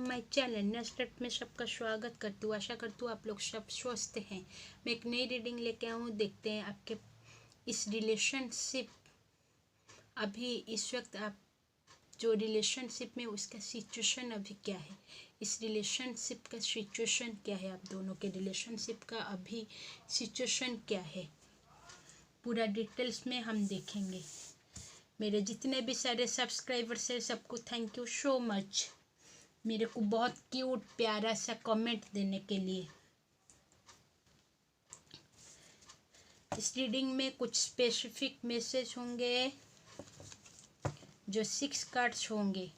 My channel नेस्टेट में सबका स्वागत करती हूँ। आशा करती हूँ आप लोग सब स्वस्थ हैं। मैं एक नई रीडिंग लेके आया हूँ। देखते हैं आपके इस रिलेशनशिप, अभी इस वक्त आप जो रिलेशनशिप में उसका सिचुएशन अभी क्या है, इस रिलेशनशिप का सिचुएशन क्या है, आप दोनों के रिलेशनशिप का अभी सिचुएशन क्या है, पूरा डिटेल्स में हम देखेंगे। मेरे जितने भी सारे सब्सक्राइबर्स हैं सबको थैंक यू सो मच, मेरे को बहुत क्यूट प्यारा सा कमेंट देने के लिए। इस रीडिंग में कुछ स्पेसिफिक मैसेज होंगे जो 6 कार्ड्स होंगे।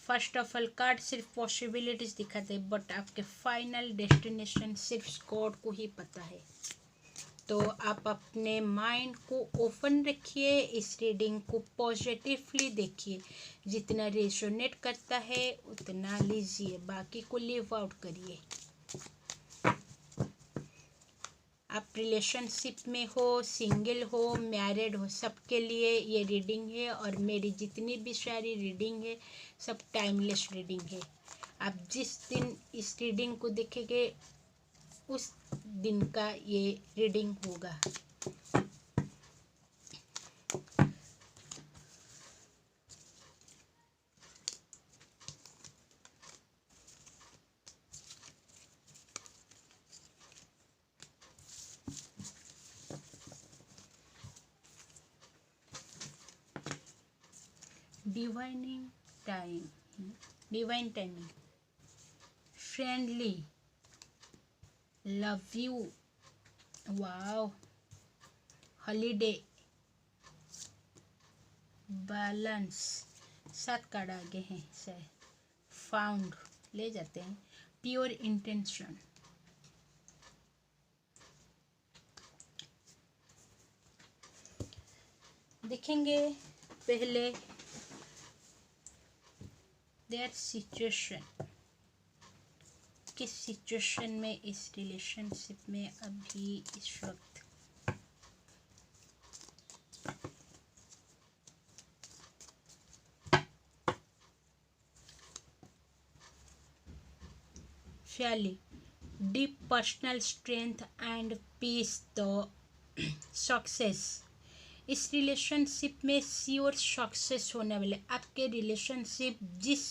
फर्स्ट ऑफ ऑल कार्ड सिर्फ पॉसिबिलिटीज दिखाते हैं, बट आपके फाइनल डेस्टिनेशन सिर्फ गॉड को ही पता है। तो आप अपने माइंड को ओपन रखिए, इस रीडिंग को पॉजिटिवली देखिए। जितना रेजोनेट करता है उतना लीजिए, बाकी को लिव आउट करिए। आप रिलेशनशिप में हो, सिंगल हो, मैरिड हो, सबके लिए ये रीडिंग है। और मेरी जितनी भी सारी रीडिंग है सब टाइमलेस रीडिंग है। आप जिस दिन इस रीडिंग को देखेंगे उस दिन का ये रीडिंग होगा। Divining time, divine timing, friendly, love you, wow, holiday, balance, 7 card आगे हैं सर, फाउंड ले जाते हैं, प्योर इंटेंशन, देखेंगे पहले देयर सिचुएशन, किस सिचुएशन में इस रिलेशनशिप में अभी इस वक्त fairly deep personal strength and peace, the success. इस रिलेशनशिप में श्योर सक्सेस होने वाले, आपके रिलेशनशिप जिस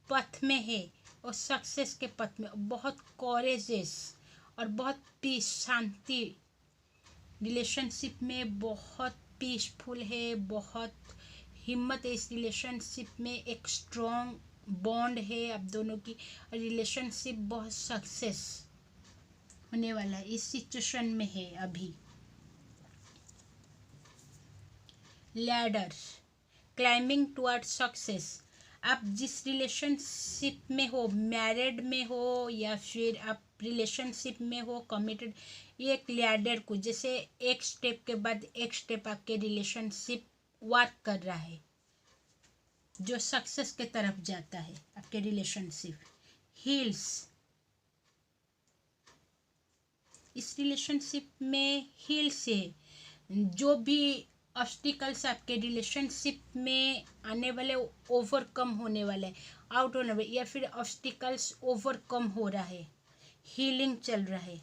पथ में है और सक्सेस के पथ में, बहुत कॉरेजेस और बहुत पीस, शांति रिलेशनशिप में, बहुत पीसफुल है, बहुत हिम्मत है इस रिलेशनशिप में, एक स्ट्रॉन्ग बॉन्ड है आप दोनों की। रिलेशनशिप बहुत सक्सेस होने वाला है, इस सिचुएशन में है अभी। Ladder, climbing toward success. आप जिस रिलेशनशिप में हो, मैरिड में हो या फिर आप रिलेशनशिप में हो, कमिटेड, ये एक लैडर को, जैसे एक स्टेप के बाद एक स्टेप आपके रिलेशनशिप वर्क कर रहा है, जो सक्सेस के तरफ जाता है आपके रिलेशनशिप। हील्स, इस रिलेशनशिप में हील्स है, जो भी ऑब्स्टिकल्स आपके रिलेशनशिप में आने वाले ओवरकम होने वाले, आउट होने वाले, या फिर ऑब्स्टिकल्स ओवरकम हो रहा है, हीलिंग चल रहा है।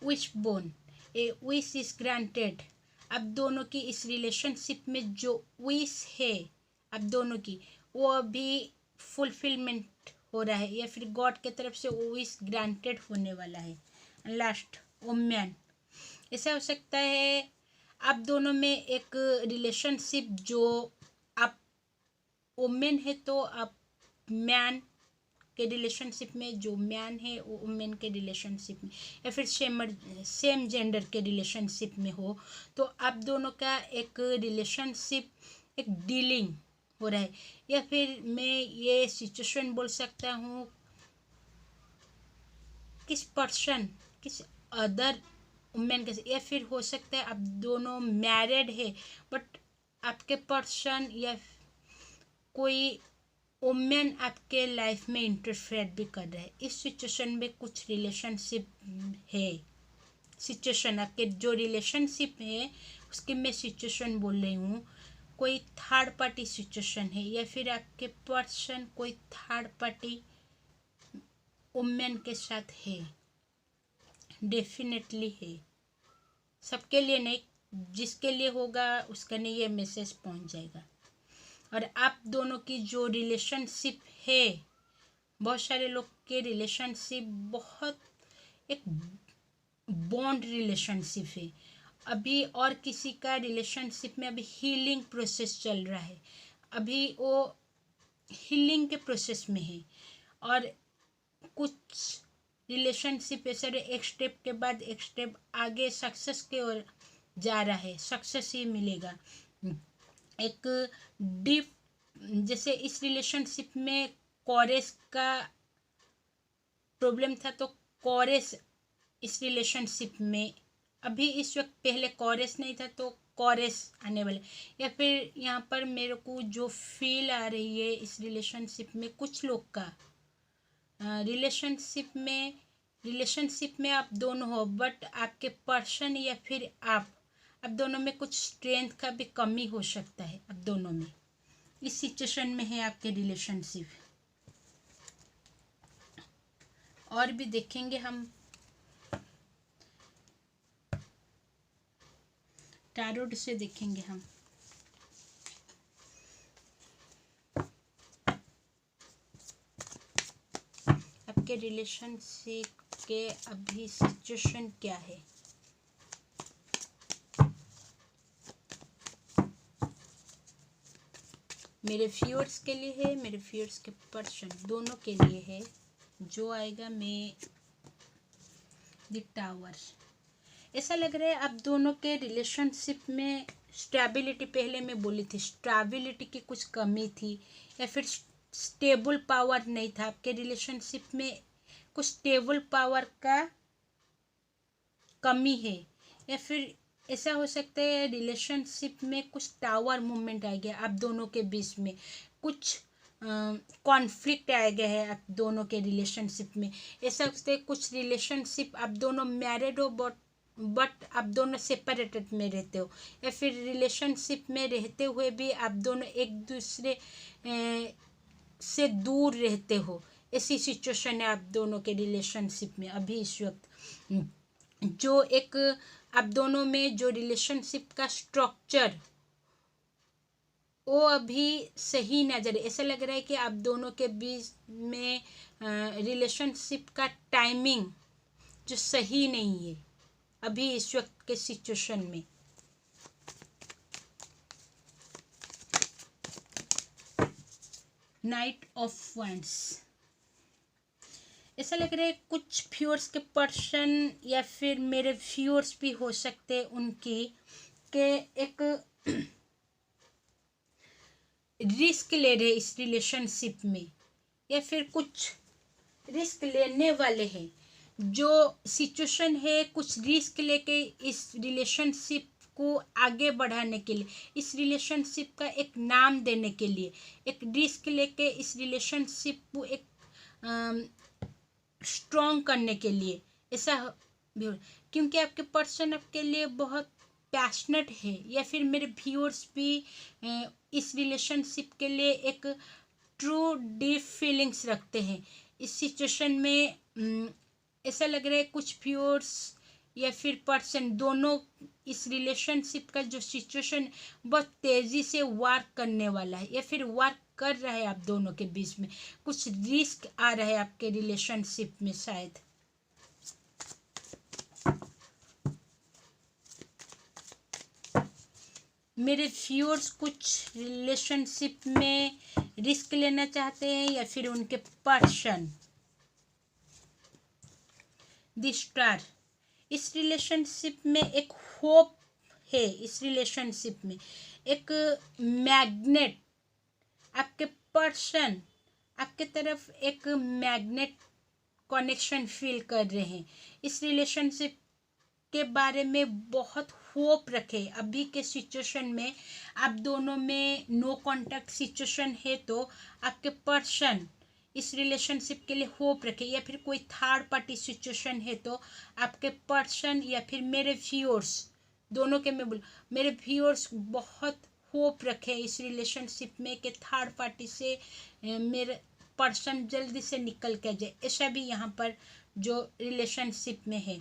Wish bone, A wish is granted. आप दोनों की इस रिलेशनशिप में जो विश है आप दोनों की, वो अभी फुलफिलमेंट हो रहा है, या फिर गॉड के तरफ से वो विश ग्रांटेड होने वाला है। लास्ट, वुमेन, ऐसा हो सकता है आप दोनों में एक रिलेशनशिप, जो आप वुमेन है तो आप मैन के रिलेशनशिप में, जो मैन है वो वुमेन के रिलेशनशिप में, या फिर सेम जेंडर के रिलेशनशिप में हो, तो आप दोनों का एक रिलेशनशिप, एक डीलिंग हो रहा है। या फिर मैं ये सिचुएशन बोल सकता हूँ, किस पर्सन, किस अदर वुमेन के, या फिर हो सकता है आप दोनों मैरिड है बट आपके पर्सन या कोई वुमेन आपके लाइफ में इंटरफेयर भी कर रहा है। इस सिचुएशन में कुछ रिलेशनशिप है, सिचुएशन आपके जो रिलेशनशिप है उसकी मैं सिचुएशन बोल रही हूँ। कोई थर्ड पार्टी सिचुएशन है, या फिर आपके पर्सन कोई थर्ड पार्टी वुमेन के साथ है, डेफिनेटली है। सबके लिए नहीं, जिसके लिए होगा उसका नहीं ये मैसेज पहुंच जाएगा। और आप दोनों की जो रिलेशनशिप है, बहुत सारे लोग के रिलेशनशिप बहुत एक बॉन्ड रिलेशनशिप है अभी, और किसी का रिलेशनशिप में अभी हीलिंग प्रोसेस चल रहा है, अभी वो हीलिंग के प्रोसेस में है। और कुछ रिलेशनशिप ऐसे एक स्टेप के बाद एक स्टेप आगे सक्सेस की ओर जा रहा है, सक्सेस ही मिलेगा। एक डीप, जैसे इस रिलेशनशिप में कोरेस का प्रॉब्लम था, तो कोरेस इस रिलेशनशिप में अभी इस वक्त, पहले कोरेस नहीं था तो कोरेस आने वाले। या फिर यहाँ पर मेरे को जो फील आ रही है इस रिलेशनशिप में, कुछ लोग का रिलेशनशिप में आप दोनों हो, बट आपके पर्सन या फिर आप दोनों में कुछ स्ट्रेंथ का भी कमी हो सकता है। आप दोनों में इस सिचुएशन में है आपके रिलेशनशिप। और भी देखेंगे हम, टैरोट से देखेंगे हम। आपके रिलेशनशिप के अभी सिचुएशन क्या है। मेरे व्यूअर्स के लिए है, मेरे व्यूअर्स के पर्सन दोनों के लिए है। जो आएगा मैं द टावर। ऐसा लग रहा है आप दोनों के रिलेशनशिप में स्टेबिलिटी, पहले मैं बोली थी स्टेबिलिटी की कुछ कमी थी, या फिर स्टेबल पावर नहीं था आपके रिलेशनशिप में, कुछ स्टेबल पावर का कमी है। या फिर ऐसा हो सकता है रिलेशनशिप में कुछ टावर मूवमेंट आ गया, आप दोनों के बीच में कुछ कॉन्फ्लिक्ट आ गया है आप दोनों के रिलेशनशिप में। ऐसा होता है कुछ रिलेशनशिप आप दोनों मैरिड हो बट आप दोनों सेपरेटेड में रहते हो, या फिर रिलेशनशिप में रहते हुए भी आप दोनों एक दूसरे से दूर रहते हो। ऐसी सिचुएशन है आप दोनों के रिलेशनशिप में अभी इस वक्त। जो एक आप दोनों में जो रिलेशनशिप का स्ट्रक्चर वो अभी सही नजर, ऐसा लग रहा है कि आप दोनों के बीच में रिलेशनशिप का टाइमिंग जो सही नहीं है अभी इस वक्त के सिचुएशन में। Night of wands. ऐसा लग रहा है कुछ व्यूअर्स के पर्सन या फिर मेरे व्यूअर्स भी हो सकते हैं उनकी के एक रिस्क ले रहे इस रिलेशनशिप में, या फिर कुछ रिस्क लेने वाले हैं। जो सिचुएशन है कुछ रिस्क लेके इस रिलेशनशिप को आगे बढ़ाने के लिए, इस रिलेशनशिप का एक नाम देने के लिए एक रिस्क लेके इस रिलेशनशिप को एक स्ट्रॉन्ग करने के लिए, ऐसा भी, क्योंकि आपके पर्सन आपके लिए बहुत पैशनेट है। या फिर मेरे व्यूअर्स भी इस रिलेशनशिप के लिए एक ट्रू डीप फीलिंग्स रखते हैं। इस सिचुएशन में ऐसा लग रहा है कुछ व्यूअर्स या फिर पर्सन दोनों इस रिलेशनशिप का जो सिचुएशन बहुत तेज़ी से वर्क करने वाला है, या फिर वर्क कर रहा है आप दोनों के बीच में। कुछ रिस्क आ रहा है आपके रिलेशनशिप में शायद। मेरे व्यूअर्स कुछ रिलेशनशिप में रिस्क लेना चाहते हैं, या फिर उनके पर्सन द स्टार। इस रिलेशनशिप में एक होप है, इस रिलेशनशिप में एक मैग्नेट, आपके पर्सन आपके तरफ एक मैग्नेट कनेक्शन फील कर रहे हैं। इस रिलेशनशिप के बारे में बहुत होप रखे। अभी के सिचुएशन में आप दोनों में नो कांटेक्ट सिचुएशन है, तो आपके पर्सन इस रिलेशनशिप के लिए होप रखे। या फिर कोई थर्ड पार्टी सिचुएशन है तो आपके पर्सन या फिर मेरे व्यूअर्स दोनों के, मैं बोल मेरे व्यूअर्स बहुत होप रखें इस रिलेशनशिप में कि थर्ड पार्टी से मेरे पर्सन जल्दी से निकल के जाए, ऐसा भी यहाँ पर जो रिलेशनशिप में है।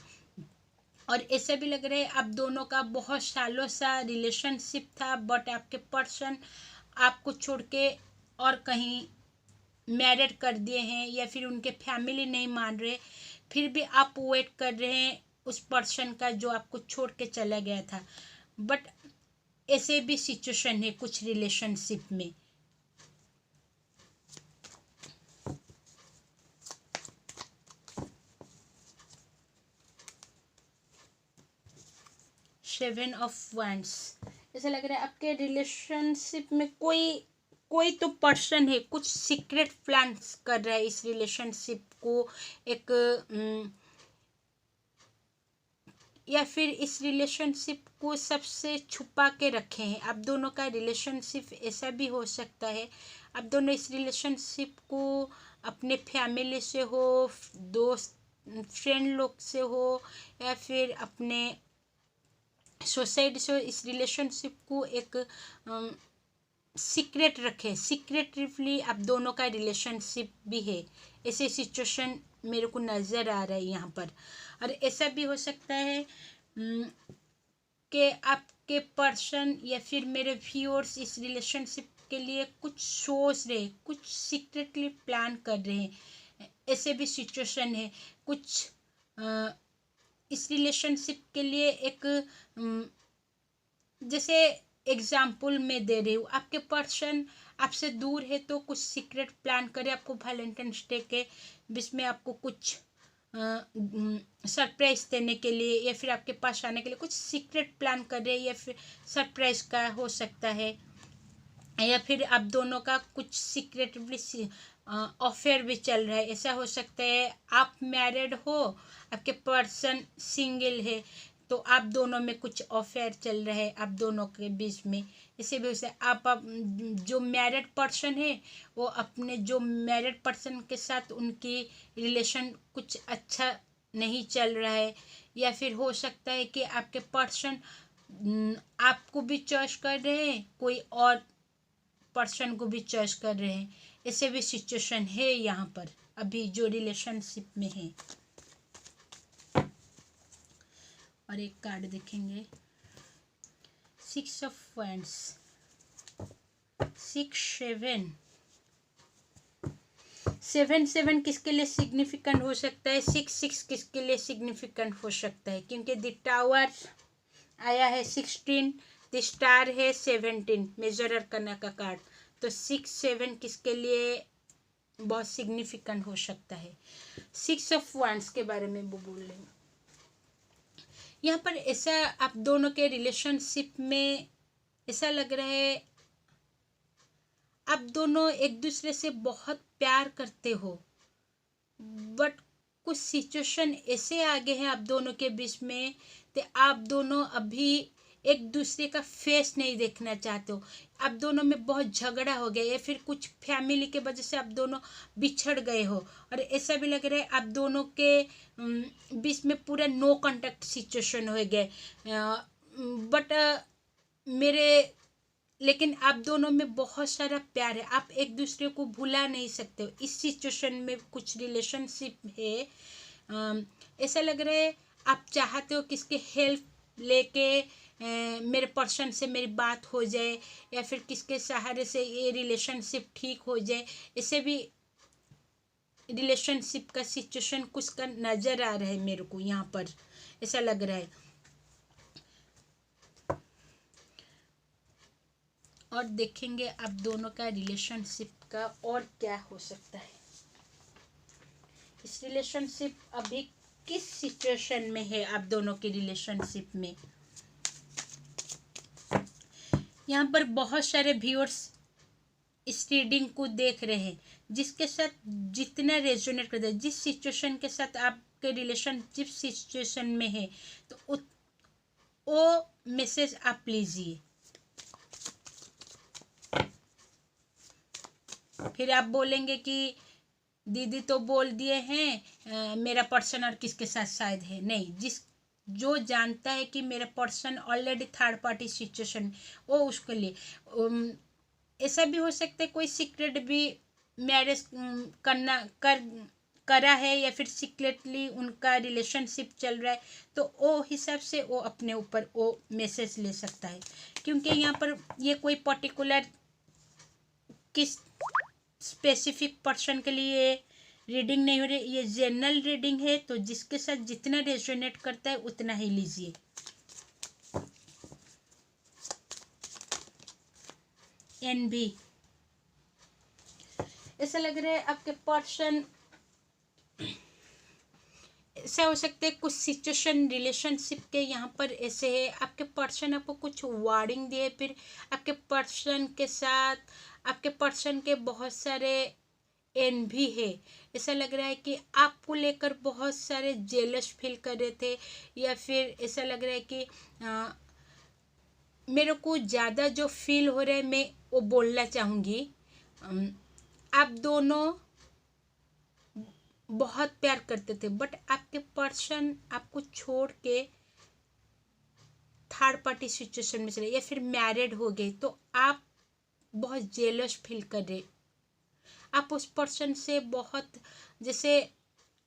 और ऐसे भी लग रहा है आप दोनों का बहुत सालों सा रिलेशनशिप था, बट आपके पर्सन आपको छोड़ के और कहीं मैरिड कर दिए हैं, या फिर उनके फैमिली नहीं मान रहे, फिर भी आप वेट कर रहे हैं उस पर्सन का जो आपको छोड़ के चला गया था। बट ऐसे भी सिचुएशन है कुछ रिलेशनशिप में। सेवन ऑफ वैंड्स, ऐसा लग रहा है आपके रिलेशनशिप में कोई तो पर्सन है, कुछ सीक्रेट प्लान्स कर रहा है इस रिलेशनशिप को एक या फिर इस रिलेशनशिप को सबसे छुपा के रखे हैं। आप दोनों का रिलेशनशिप ऐसा भी हो सकता है आप दोनों इस रिलेशनशिप को अपने फैमिली से हो, दोस्त फ्रेंड लोग से हो, या फिर अपने सोसाइटी से इस रिलेशनशिप को एक सीक्रेट रखे, सीक्रेटिवली आप दोनों का रिलेशनशिप भी है। ऐसे सिचुएशन मेरे को नज़र आ रहा है यहाँ पर। और ऐसा भी हो सकता है कि आपके पर्सन या फिर मेरे व्यूअर्स इस रिलेशनशिप के लिए कुछ सोच रहे, कुछ सीक्रेटली प्लान कर रहे हैं, ऐसे भी सिचुएशन है। कुछ इस रिलेशनशिप के लिए एक जैसे एग्जाम्पल मैं दे रही हूँ, आपके पर्सन आपसे दूर है तो कुछ सीक्रेट प्लान करे आपको वैलेंटाइंस डे के बीच में आपको कुछ सरप्राइज देने के लिए, या फिर आपके पास आने के लिए कुछ सीक्रेट प्लान कर रहे हैं, या फिर सरप्राइज का हो सकता है, या फिर आप दोनों का कुछ सीक्रेटली अफेयर भी चल रहा है। ऐसा हो सकता है आप मैरिड हो, आपके पर्सन सिंगल है, तो आप दोनों में कुछ अफेयर चल रहा है आप दोनों के बीच में। इसी वजह से आप जो मैरिड पर्सन है वो अपने जो मैरिड पर्सन के साथ उनकी रिलेशन कुछ अच्छा नहीं चल रहा है, या फिर हो सकता है कि आपके पर्सन आपको भी चॉइस कर रहे हैं, कोई और पर्सन को भी चॉइस कर रहे हैं। ऐसे भी सिचुएशन है यहाँ पर अभी जो रिलेशनशिप में है। और एक कार्ड देखेंगे, 6 ऑफ वैंड्स, 6 7 किसके लिए सिग्निफिकेंट हो सकता है, 6 किसके लिए सिग्निफिकेंट हो सकता है, क्योंकि द टावर आया है 16, द स्टार है 17, मेजर अरकाना का कार्ड। तो 6-7 किसके लिए बहुत सिग्निफिकेंट हो सकता है। 6 ऑफ वैंड्स के बारे में वो बोल रहे हैं यहाँ पर। ऐसा आप दोनों के रिलेशनशिप में ऐसा लग रहा है आप दोनों एक दूसरे से बहुत प्यार करते हो, बट कुछ सिचुएशन ऐसे आगे हैं आप दोनों के बीच में तो आप दोनों अभी एक दूसरे का फेस नहीं देखना चाहते हो। आप दोनों में बहुत झगड़ा हो गया, या फिर कुछ फैमिली के वजह से आप दोनों बिछड़ गए हो, और ऐसा भी लग रहा है आप दोनों के बीच में पूरा नो कांटेक्ट सिचुएशन हो गए। बट लेकिन आप दोनों में बहुत सारा प्यार है, आप एक दूसरे को भुला नहीं सकते हो। इस सिचुएशन में कुछ रिलेशनशिप है, ऐसा लग रहा है आप चाहते हो किसके हेल्प लेके मेरे पर्सन से मेरी बात हो जाए, या फिर किसके सहारे से ये रिलेशनशिप ठीक हो जाए। ऐसे भी रिलेशनशिप का सिचुएशन कुछ का नज़र आ रहा है मेरे को यहाँ पर, ऐसा लग रहा है। और देखेंगे आप दोनों का रिलेशनशिप का और क्या हो सकता है। इस रिलेशनशिप अभी किस सिचुएशन में है आप दोनों के रिलेशनशिप में। यहाँ पर बहुत सारे व्यूअर्स इस रीडिंग को देख रहे हैं, जिसके साथ जितना रेजोनेट करता है, जिस सिचुएशन के साथ आपके रिलेशन जिस सिचुएशन में है, तो वो मैसेज आप लीजिए। फिर आप बोलेंगे कि दीदी तो बोल दिए हैं मेरा पर्सन और किसके साथ शायद है, नहीं, जो जानता है कि मेरा person already third party situation, वो उसके लिए ऐसा भी हो सकता है कोई सीक्रेट भी मैरिज करा है या फिर सीक्रेटली उनका रिलेशनशिप चल रहा है, तो वो हिसाब से वो अपने ऊपर वो मैसेज ले सकता है। क्योंकि यहाँ पर ये कोई पर्टिकुलर किस स्पेसिफिक पर्सन के लिए रीडिंग नहीं हो रही, ये जनरल रीडिंग है, तो जिसके साथ जितना रेजोनेट करता है उतना ही लीजिए। एनवी, ऐसा लग रहा है आपके पर्सन, ऐसा हो सकता है कुछ सिचुएशन रिलेशनशिप के यहाँ पर ऐसे है, आपके पर्सन आपको कुछ वार्निंग दिए, फिर आपके पर्सन के साथ आपके पर्सन के बहुत सारे एनवी है। ऐसा लग रहा है कि आपको लेकर बहुत सारे जेलस फील कर रहे थे, या फिर ऐसा लग रहा है कि मेरे को ज़्यादा जो फील हो रहा है मैं वो बोलना चाहूँगी। आप दोनों बहुत प्यार करते थे, बट आपके पर्सन आपको छोड़ के थर्ड पार्टी सिचुएशन में चले या फिर मैरिड हो गए, तो आप बहुत जेलस फील कर रहे। आप उस पर्सन से बहुत, जैसे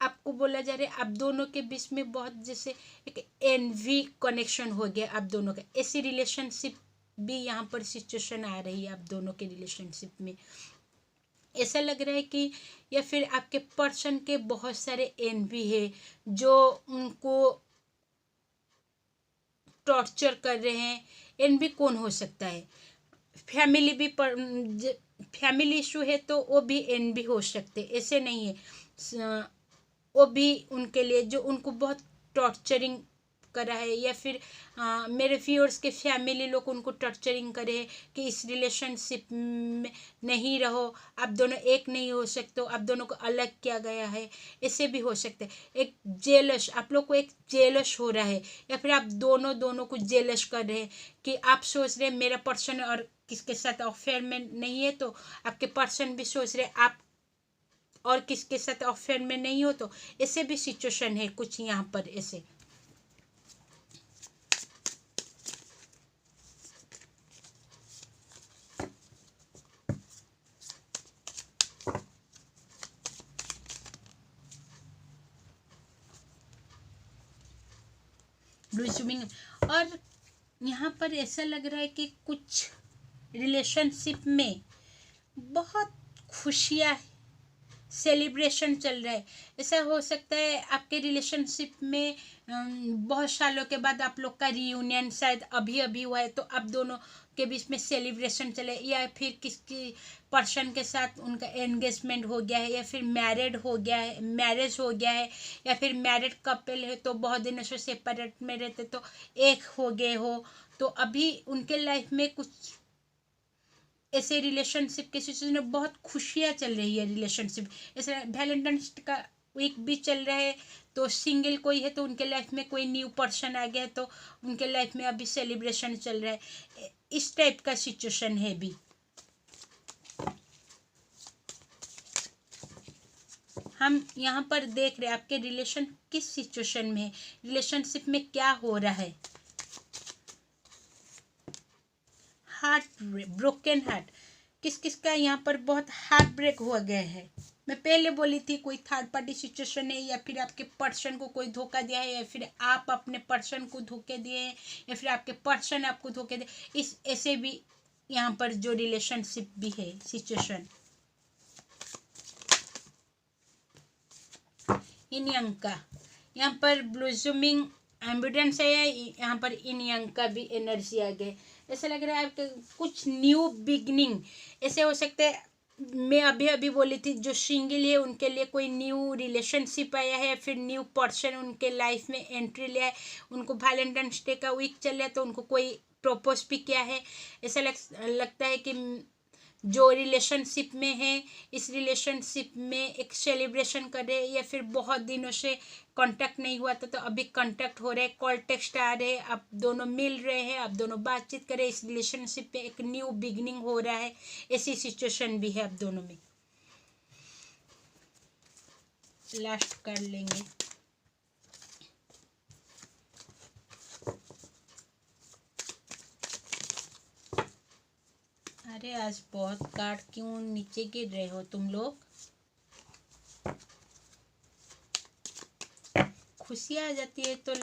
आपको बोला जा रहा है आप दोनों के बीच में बहुत जैसे एक एनवी कनेक्शन हो गया आप दोनों का। ऐसी रिलेशनशिप भी यहाँ पर सिचुएशन आ रही है आप दोनों के रिलेशनशिप में। ऐसा लग रहा है कि या फिर आपके पर्सन के बहुत सारे एनवी है जो उनको टॉर्चर कर रहे हैं। एनवी कौन हो सकता है? फैमिली भी फैमिली इशू है तो वो भी एनवी हो सकते, ऐसे नहीं है। वो भी उनके लिए जो उनको बहुत टॉर्चरिंग करा है, या फिर मेरे व्यूअर्स के फैमिली लोग उनको टॉर्चरिंग करे है कि इस रिलेशनशिप में नहीं रहो, आप दोनों एक नहीं हो सकते हो, आप दोनों को अलग किया गया है, ऐसे भी हो सकते हैं। एक जेलस, आप लोग को एक जेलस हो रहा है, या फिर आप दोनों को जेलस कर रहे हैं कि आप सोच रहे हैं मेरा पर्सन और किसके साथ अफेयर में नहीं है, तो आपके पर्सन भी सोच रहे आप और किसके साथ अफेयर में नहीं हो, तो ऐसे भी सिचुएशन है कुछ यहाँ पर ऐसे। ब्लू स्विमिंग, और यहाँ पर ऐसा लग रहा है कि कुछ रिलेशनशिप में बहुत खुशियाँ सेलिब्रेशन चल रहा है। ऐसा हो सकता है आपके रिलेशनशिप में बहुत सालों के बाद आप लोग का रियूनियन शायद अभी अभी हुआ है, तो आप दोनों के बीच में सेलिब्रेशन चले, या फिर किसी पर्सन के साथ उनका एंगेजमेंट हो गया है, या फिर मैरिज हो गया है, या फिर मैरिड कपल है तो बहुत दिनों से सेपरेट में रहते तो एक हो गए हो, तो अभी उनके लाइफ में कुछ ऐसे रिलेशनशिप के सिचुएशन में बहुत खुशियाँ चल रही है रिलेशनशिप। ऐसे वैलेंटाइंस का वीक भी चल रहा है, तो सिंगल कोई है तो उनके लाइफ में कोई न्यू पर्सन आ गया है, तो उनके लाइफ में अभी सेलिब्रेशन चल रहा है। इस टाइप का सिचुएशन है भी। हम यहाँ पर देख रहे हैं आपके रिलेशन किस सिचुएशन में है, रिलेशनशिप में क्या हो रहा है। हार्ट ब्रोकन हार्ट, किस किस का यहाँ पर बहुत हार्ट ब्रेक हुआ गया है। मैं पहले बोली थी कोई थर्ड पार्टी सिचुएशन है, या फिर आपके पर्सन को कोई धोखा दिया है, या फिर आप अपने पर्सन को धोखे दिए हैं, या फिर आपके पर्सन आपको धोखे दे, इस ऐसे भी यहाँ पर जो रिलेशनशिप भी है सिचुएशन। इन यंग का यहाँ पर ब्लूजूमिंग एम्बुडेंस है, यहाँ पर इन यंग का भी एनर्जी आ गए। ऐसा लग रहा है आपके कुछ न्यू बिगनिंग ऐसे हो सकते हैं। मैं अभी अभी बोली थी जो सिंगल है उनके लिए कोई न्यू रिलेशनशिप आया है, फिर न्यू पर्सन उनके लाइफ में एंट्री लिया है, उनको वैलेंटाइंस डे का वीक चल रहा है तो उनको कोई प्रपोज भी किया है। ऐसा लगता है कि जो रिलेशनशिप में है इस रिलेशनशिप में एक सेलिब्रेशन कर रहे हैं, या फिर बहुत दिनों से कांटेक्ट नहीं हुआ था तो अभी कांटेक्ट हो रहे हैं, कॉल टेक्स्ट आ रहे हैं, आप दोनों मिल रहे हैं, आप दोनों बातचीत कर रहे हैं, इस रिलेशनशिप में एक न्यू बिगनिंग हो रहा है। ऐसी सिचुएशन भी है आप दोनों में। लास्ट कर लेंगे। अरे आज बहुत कार्ड क्यों नीचे गिर रहे हो तुम लोग? खुशी आ जाती है तो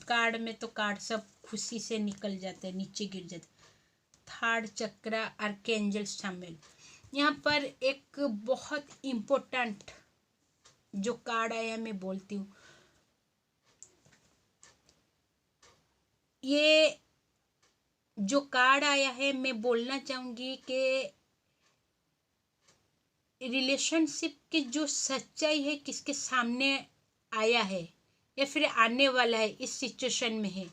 कार्ड में तो कार्ड सब खुशी से निकल जाते हैं, नीचे गिर जाते। थर्ड चक्र आर्कएंजल शामिल। यहाँ पर एक बहुत इम्पोर्टेंट जो कार्ड आया मैं बोलती हूँ, ये जो कार्ड आया है मैं बोलना चाहूंगी कि रिलेशनशिप की जो सच्चाई है किसके सामने आया है या फिर आने वाला है इस सिचुएशन में है।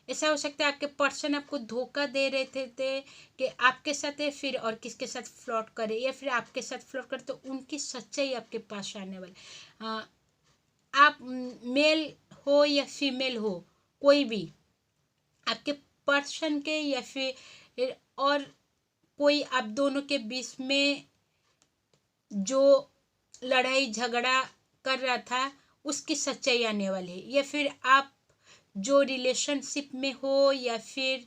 ऐसा हो सकता है आपके पर्सन आपको धोखा दे रहे थे कि आपके साथ है, फिर और किसके साथ फ्लर्ट करे या फिर आपके साथ फ्लर्ट करे, तो उनकी सच्चाई आपके पास आने वाली। आप मेल हो या फीमेल हो, कोई भी आपके पर्सन के या फिर और कोई आप दोनों के बीच में जो लड़ाई झगड़ा कर रहा था उसकी सच्चाई आने वाली है। या फिर आप जो रिलेशनशिप में हो या फिर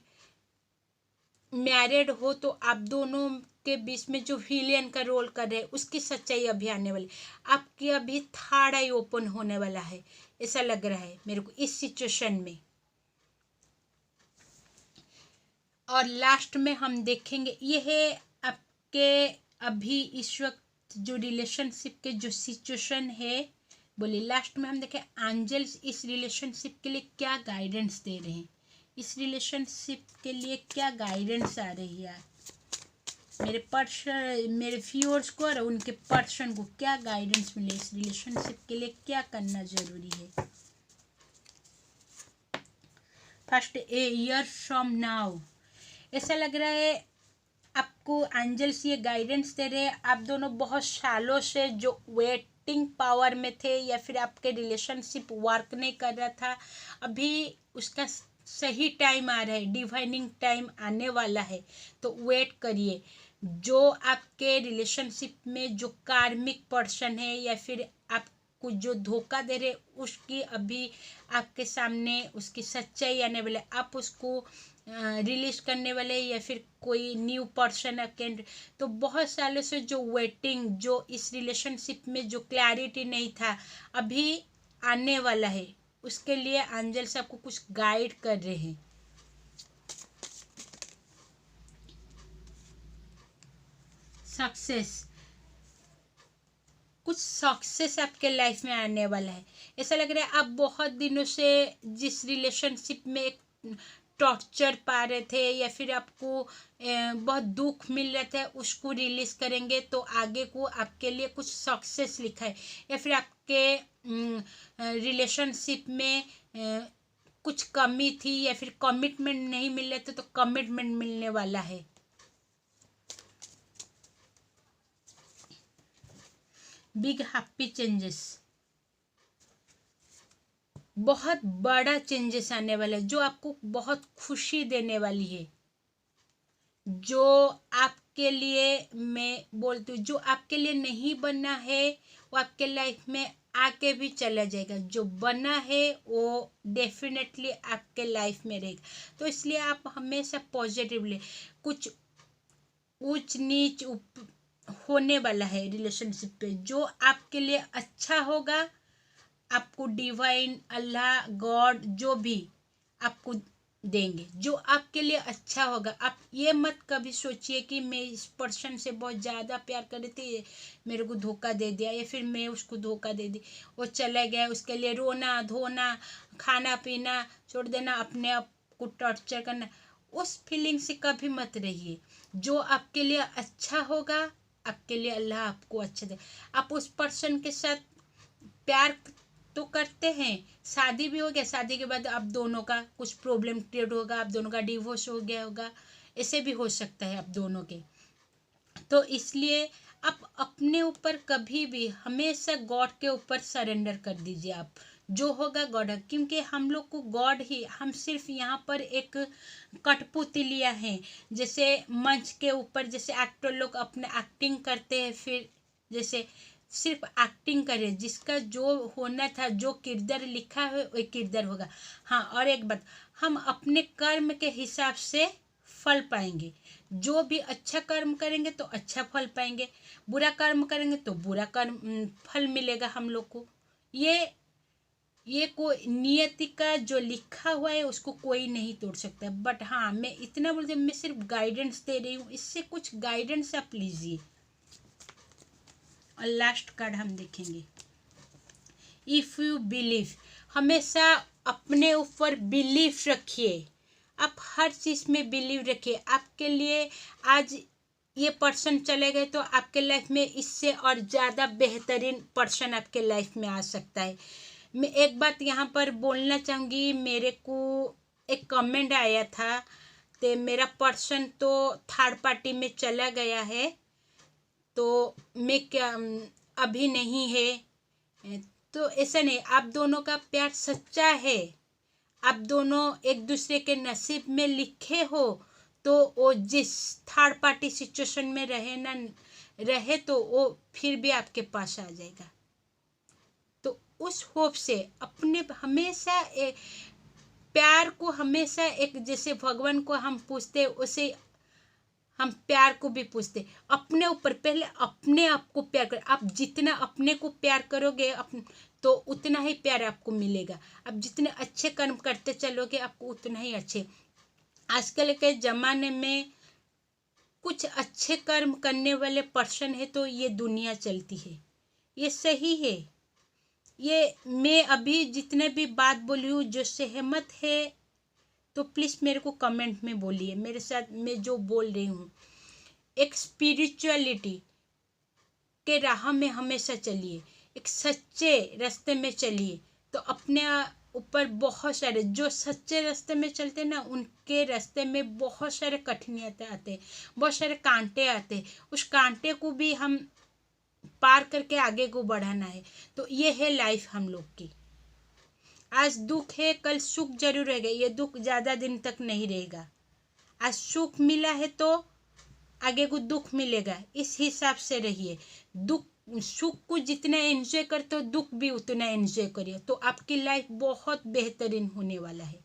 मैरिड हो तो आप दोनों के बीच में जो विलियन का रोल कर रहे हैं उसकी सच्चाई अभी आने वाली। आपकी अभी थर्ड आई ओपन होने वाला है, ऐसा लग रहा है मेरे को इस सिचुएशन में। और लास्ट में हम देखेंगे ये है आपके अभी इस वक्त जो रिलेशनशिप के जो सिचुएशन है, बोलिए लास्ट में हम देखें एंजल्स इस रिलेशनशिप के लिए क्या गाइडेंस दे रहे हैं, इस रिलेशनशिप के लिए क्या गाइडेंस आ रही है मेरे पर्सन मेरे व्यूअर्स को और उनके पर्सन को क्या गाइडेंस मिले, इस रिलेशनशिप के लिए क्या करना जरूरी है। First a year from now, ऐसा लग रहा है आपको एंजल्स ये गाइडेंस दे रहे हैं आप दोनों बहुत सालों से जो वेटिंग पावर में थे या फिर आपके रिलेशनशिप वर्क नहीं कर रहा था, अभी उसका सही टाइम आ रहा है, डिवाइनिंग टाइम आने वाला है, तो वेट करिए। जो आपके रिलेशनशिप में जो कार्मिक पर्सन है या फिर आपको जो धोखा दे रहे उसकी अभी आपके सामने उसकी सच्चाई आने वाले, आप उसको रिलीज करने वाले या फिर कोई न्यू पर्सन आपके। तो बहुत सालों से जो वेटिंग जो इस रिलेशनशिप में जो क्लैरिटी नहीं था अभी आने वाला है, उसके लिए एंजल्स आपको कुछ गाइड कर रहे हैं। सक्सेस, कुछ सक्सेस आपके लाइफ में आने वाला है। ऐसा लग रहा है आप बहुत दिनों से जिस रिलेशनशिप में एक टॉर्चर पा रहे थे या फिर आपको बहुत दुख मिल रहा था उसको रिलीज करेंगे तो आगे को आपके लिए कुछ सक्सेस लिखा है। या फिर आपके रिलेशनशिप में कुछ कमी थी या फिर कमिटमेंट नहीं मिल रहे थे तो कमिटमेंट मिलने वाला है। बिग हैप्पी चेंजेस, बहुत बड़ा चेंजेस आने वाला है जो आपको बहुत खुशी देने वाली है। जो आपके लिए मैं बोलती हूँ जो आपके लिए नहीं बनना है वो आपके लाइफ में आके भी चला जाएगा, जो बना है वो डेफिनेटली आपके लाइफ में रहेगा। तो इसलिए आप हमेशा पॉजिटिवली, कुछ ऊंच नीच होने वाला है रिलेशनशिप पे, जो आपके लिए अच्छा होगा आपको डिवाइन अल्लाह गॉड जो भी आपको देंगे, जो आपके लिए अच्छा होगा। आप ये मत कभी सोचिए कि मैं इस पर्सन से बहुत ज़्यादा प्यार कर रही थी मेरे को धोखा दे दिया या फिर मैं उसको धोखा दे दी, वो चला गया, उसके लिए रोना धोना खाना पीना छोड़ देना, अपने आप को टॉर्चर करना, उस फीलिंग से कभी मत रहिए। जो आपके लिए अच्छा होगा आपके लिए अल्लाह आपको अच्छा दे। आप उस पर्सन के साथ प्यार तो करते हैं, शादी भी हो गया, शादी के बाद आप दोनों का कुछ प्रॉब्लम क्रिएट होगा, आप दोनों का डिवोर्स हो गया होगा, ऐसे भी हो सकता है आप दोनों के। तो इसलिए आप अपने ऊपर कभी भी हमेशा गॉड के ऊपर सरेंडर कर दीजिए। आप जो होगा गॉड, क्योंकि हम लोग को गॉड ही, हम सिर्फ यहाँ पर एक कठपुतलियाँ हैं। जैसे मंच के ऊपर जैसे एक्टर लोग अपने एक्टिंग करते हैं, फिर जैसे सिर्फ एक्टिंग करे, जिसका जो होना था जो किरदार लिखा है वो किरदार होगा। हाँ और एक बात, हम अपने कर्म के हिसाब से फल पाएंगे। जो भी अच्छा कर्म करेंगे तो अच्छा फल पाएंगे, बुरा कर्म करेंगे तो बुरा कर्म फल मिलेगा हम लोग को। ये कोई नियति का जो लिखा हुआ है उसको कोई नहीं तोड़ सकता। बट हाँ, मैं इतना बोलती हूँ, मैं सिर्फ गाइडेंस दे रही हूँ, इससे कुछ गाइडेंस आप लीजिए। और लास्ट कार्ड हम देखेंगे, इफ यू बिलीव। हमेशा अपने ऊपर बिलीव रखिए, आप हर चीज में बिलीव रखिए। आपके लिए आज ये पर्सन चले गए तो आपके लाइफ में इससे और ज़्यादा बेहतरीन पर्सन आपके लाइफ में आ सकता है। मैं एक बात यहाँ पर बोलना चाहूँगी, मेरे को एक कमेंट आया था, तो मेरा पर्सन तो थर्ड पार्टी में चला गया है, तो मैं क्या अभी नहीं है, तो ऐसा नहीं, आप दोनों का प्यार सच्चा है, आप दोनों एक दूसरे के नसीब में लिखे हो, तो वो जिस थर्ड पार्टी सिचुएशन में रहे ना रहे, तो वो फिर भी आपके पास आ जाएगा। तो उस होप से अपने हमेशा प्यार को हमेशा एक, जैसे भगवान को हम पूछते उसे हम प्यार को भी पूछते, अपने ऊपर पहले अपने आप को प्यार कर। आप जितना अपने को प्यार करोगे तो उतना ही प्यार आपको मिलेगा। आप जितने अच्छे कर्म करते चलोगे आपको उतना ही अच्छे। आजकल के ज़माने में कुछ अच्छे कर्म करने वाले पर्सन है तो ये दुनिया चलती है, ये सही है। ये मैं अभी जितने भी बात बोली हूँ, जो सहमत है तो प्लीज़ मेरे को कमेंट में बोलिए, मेरे साथ मैं जो बोल रही हूँ। एक स्पिरिचुअलिटी के राह में हमेशा चलिए, एक सच्चे रास्ते में चलिए, तो अपने ऊपर बहुत सारे जो सच्चे रास्ते में चलते ना, उनके रास्ते में बहुत सारे कठिनाइयाँ आते हैं, बहुत सारे कांटे आते हैं। उस कांटे को भी हम पार करके आगे को बढ़ाना है। तो ये है लाइफ हम लोग की। आज दुख है, कल सुख जरूर रहेगा, ये दुख ज़्यादा दिन तक नहीं रहेगा। आज सुख मिला है तो आगे को दुख मिलेगा, इस हिसाब से रहिए। दुख सुख को जितना एंजॉय करते हो, दुख भी उतना एंजॉय करिए, तो आपकी लाइफ बहुत बेहतरीन होने वाला है।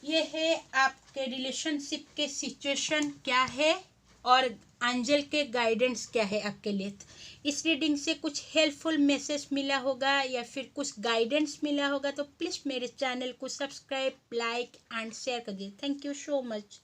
ये है आपके रिलेशनशिप के सिचुएशन क्या है और एंजल के गाइडेंस क्या है आपके लिए। इस रीडिंग से कुछ हेल्पफुल मैसेज मिला होगा या फिर कुछ गाइडेंस मिला होगा तो प्लीज़ मेरे चैनल को सब्सक्राइब, लाइक एंड शेयर करिए। Thank you so much.